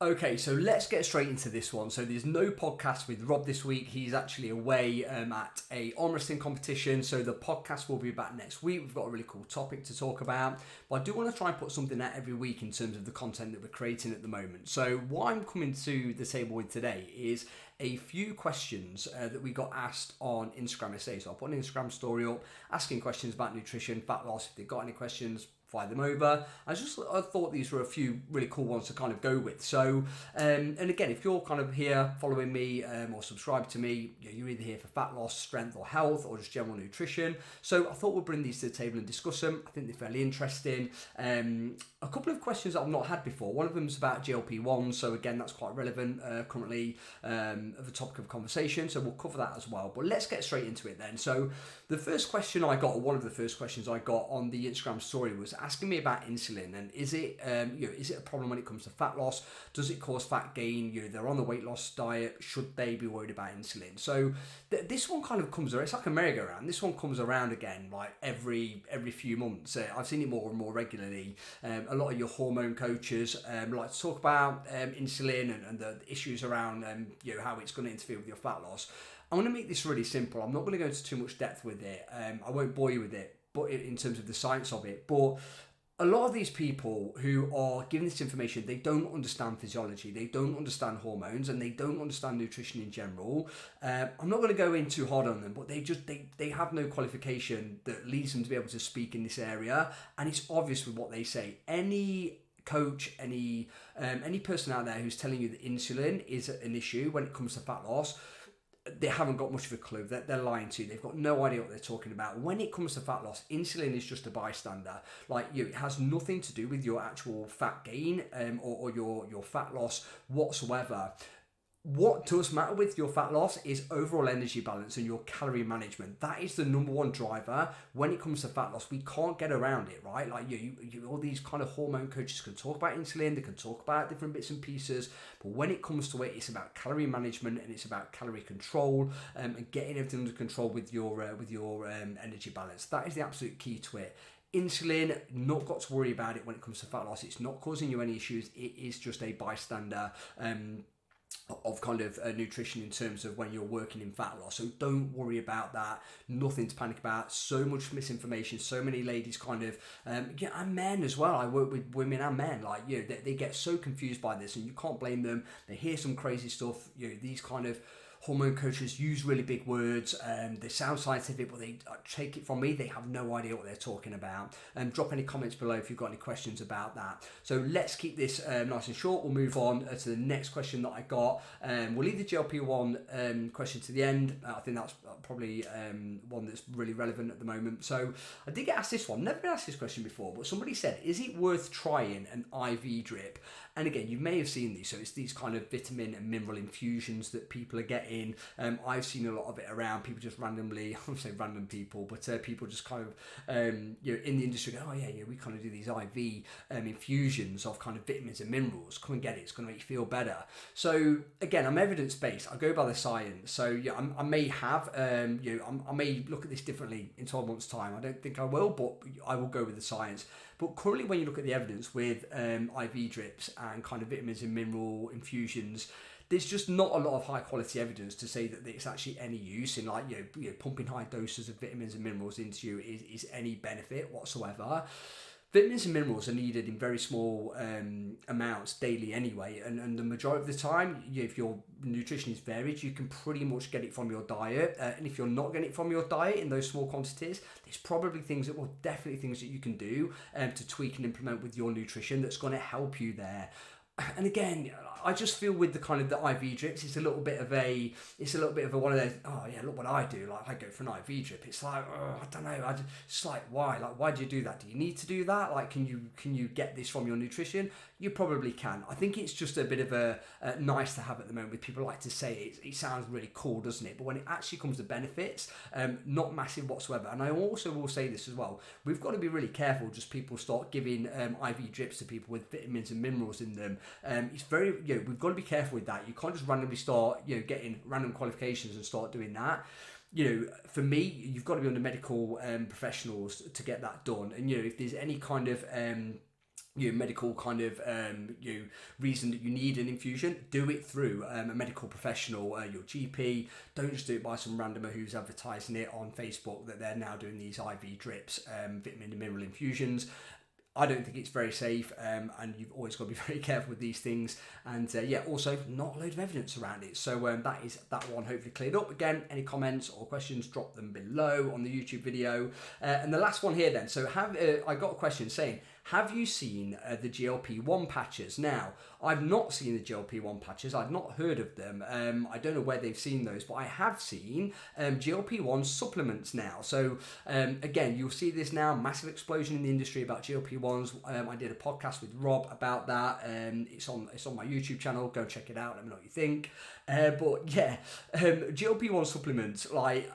Okay, so let's get straight into this one. So there's no podcast with Rob this week. He's actually away at a arm wrestling competition. So the podcast will be back next week. We've got a really cool topic to talk about. But I do want to try and put something out every week in terms of the content that we're creating at the moment. So what I'm coming to the table with today is a few questions that we got asked on Instagram yesterday. So I put an Instagram story up asking questions about nutrition, fat loss. If they've got any questions, fire them over. I thought these were a few really cool ones to kind of go with. So, and again, if you're kind of here following me or subscribe to me, you're either here for fat loss, strength or health, or just general nutrition. So I thought we'd bring these to the table and discuss them. I think they're fairly interesting. A couple of questions that I've not had before. One of them is about GLP-1. So again, that's quite relevant currently of a topic of conversation. So we'll cover that as well. But let's get straight into it then. So the first question I got, or one of the first questions I got on the Instagram story was asking me about insulin and is it a problem when it comes to fat loss? Does it cause fat gain? They're on the weight loss diet. Should they be worried about insulin? So this one kind of comes around. It's like a merry-go-round. This one comes around again like every few months. I've seen it more and more regularly. A lot of your hormone coaches like to talk about insulin and the issues around how it's going to interfere with your fat loss. I'm going to make this really simple. I'm not going to go into too much depth with it. I won't bore you with it, but in terms of the science of it. But a lot of these people who are giving this information, they don't understand physiology, they don't understand hormones, and they don't understand nutrition in general. I'm not going to go in too hard on them, but they have no qualification that leads them to be able to speak in this area, and it's obvious with what they say. Any coach, any person out there who's telling you that insulin is an issue when it comes to fat loss, they haven't got much of a clue. They're lying to you. They've got no idea what they're talking about. When it comes to fat loss, insulin is just a bystander. It has nothing to do with your actual fat gain or your fat loss whatsoever. What does matter with your fat loss is overall energy balance and your calorie management. That is the number one driver when it comes to fat loss. We can't get around it, right? Like all these kind of hormone coaches can talk about insulin, they can talk about different bits and pieces, but when it comes to it, it's about calorie management and it's about calorie control and getting everything under control with your energy balance. That is the absolute key to it. Insulin, not got to worry about it when it comes to fat loss. It's not causing you any issues. It is just a bystander of kind of nutrition in terms of when you're working in fat loss. So don't worry about that. Nothing to panic about. So much misinformation. So many ladies kind of, and men as well. I work with women and men. They get so confused by this and you can't blame them. They hear some crazy stuff. These kind of hormone coaches use really big words. They sound scientific, but they take it from me. They have no idea what they're talking about. Drop any comments below if you've got any questions about that. So let's keep this nice and short. We'll move on to the next question that I got. We'll leave the GLP-1 question to the end. I think that's probably one that's really relevant at the moment. So I did get asked this one. Never been asked this question before, but somebody said, is it worth trying an IV drip? And again, you may have seen these. So it's these kind of vitamin and mineral infusions that people are getting. I've seen a lot of it around. People just randomly, I won't say random people, but people just kind of, in the industry go, oh yeah, we kind of do these IV infusions of kind of vitamins and minerals. Come and get it. It's going to make you feel better. So again, I'm evidence-based. I go by the science. So yeah, I may have, I may look at this differently in 12 months' time. I don't think I will, but I will go with the science. But currently, when you look at the evidence with IV drips and kind of vitamins and mineral infusions, there's just not a lot of high quality evidence to say that it's actually any use in pumping high doses of vitamins and minerals into you is any benefit whatsoever. Vitamins and minerals are needed in very small amounts daily anyway, and the majority of the time, if your nutrition is varied, you can pretty much get it from your diet. And if you're not getting it from your diet in those small quantities, there's probably definitely things that you can do to tweak and implement with your nutrition that's going to help you there. And again, I just feel with the kind of the IV drips, it's a little bit of a one of those, oh yeah, look what I do. Like I go for an IV drip. It's like, I don't know. It's like, why? Like, why do you do that? Do you need to do that? Like, can you get this from your nutrition? You probably can. I think it's just a bit of a nice to have at the moment. With people like to say it sounds really cool, doesn't it? But when it actually comes to benefits, not massive whatsoever. And I also will say this as well. We've got to be really careful. Just people start giving IV drips to people with vitamins and minerals in them. It's very, we've got to be careful with that. You can't just randomly start, getting random qualifications and start doing that. For me, you've got to be under medical professionals to get that done. And if there's any kind of medical kind of reason that you need an infusion, do it through a medical professional, your GP. Don't just do it by some randomer who's advertising it on Facebook that they're now doing these IV drips, vitamin and mineral infusions. I don't think it's very safe, and you've always got to be very careful with these things. And also not a load of evidence around it. So that is that one hopefully cleared up. Again, any comments or questions, drop them below on the YouTube video. And the last one here then. So I got a question saying, have you seen the GLP-1 patches? Now, I've not seen the GLP-1 patches. I've not heard of them. I don't know where they've seen those, but I have seen GLP-1 supplements now. So again, you'll see this now, massive explosion in the industry about GLP-1s. I did a podcast with Rob about that. It's on my YouTube channel. Go check it out. Let me know what you think. But yeah, GLP-1 supplements, like...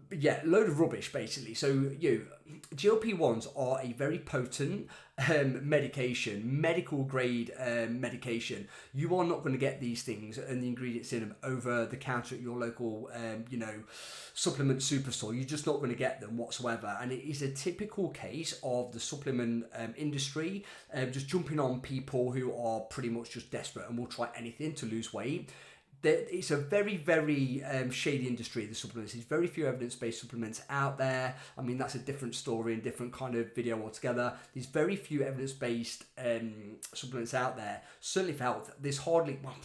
yeah, load of rubbish basically. So GLP-1s are a very potent medication, medical grade medication. You are not going to get these things and the ingredients in them over the counter at your local supplement superstore. You're just not going to get them whatsoever. And it is a typical case of the supplement industry just jumping on people who are pretty much just desperate and will try anything to lose weight. It's a very, very shady industry, the supplements. There's very few evidence-based supplements out there. I mean, that's a different story and different kind of video altogether. There's very few evidence-based supplements out there. Certainly for health, there's hardly... well,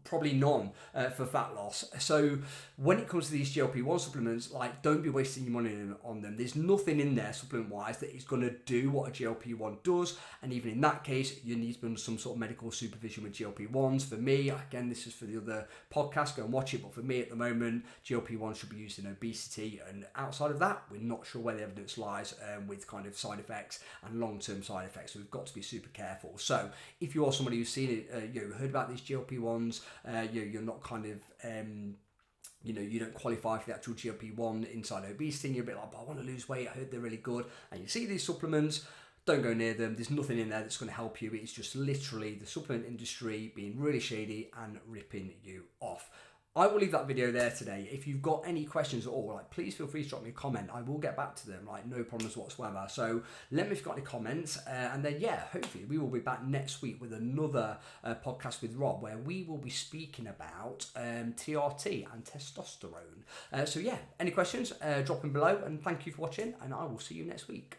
probably none for fat loss. So when it comes to these GLP-1 supplements, like, don't be wasting your money on them. There's nothing in there supplement-wise that is going to do what a GLP-1 does, and even in that case, you need to be under some sort of medical supervision with GLP-1s. For me, again, this is for the other podcast, go and watch it, but for me at the moment, GLP-1 should be used in obesity, and outside of that, we're not sure where the evidence lies with kind of side effects and long-term side effects, so we've got to be super careful. So if you are somebody who's seen it, heard about these GLP-1s, you're not kind of you don't qualify for the actual GLP-1 inside obesity, and you're a bit like, but I want to lose weight, I heard they're really good, and you see these supplements, don't go near them. There's nothing in there that's going to help you. It's just literally the supplement industry being really shady and ripping you off. I will leave that video there today. If you've got any questions at all, like, please feel free to drop me a comment. I will get back to them, like, no problems whatsoever. So let me know if you've got any comments. And then, yeah, hopefully we will be back next week with another podcast with Rob, where we will be speaking about TRT and testosterone. So yeah, any questions, drop them below. And thank you for watching. And I will see you next week.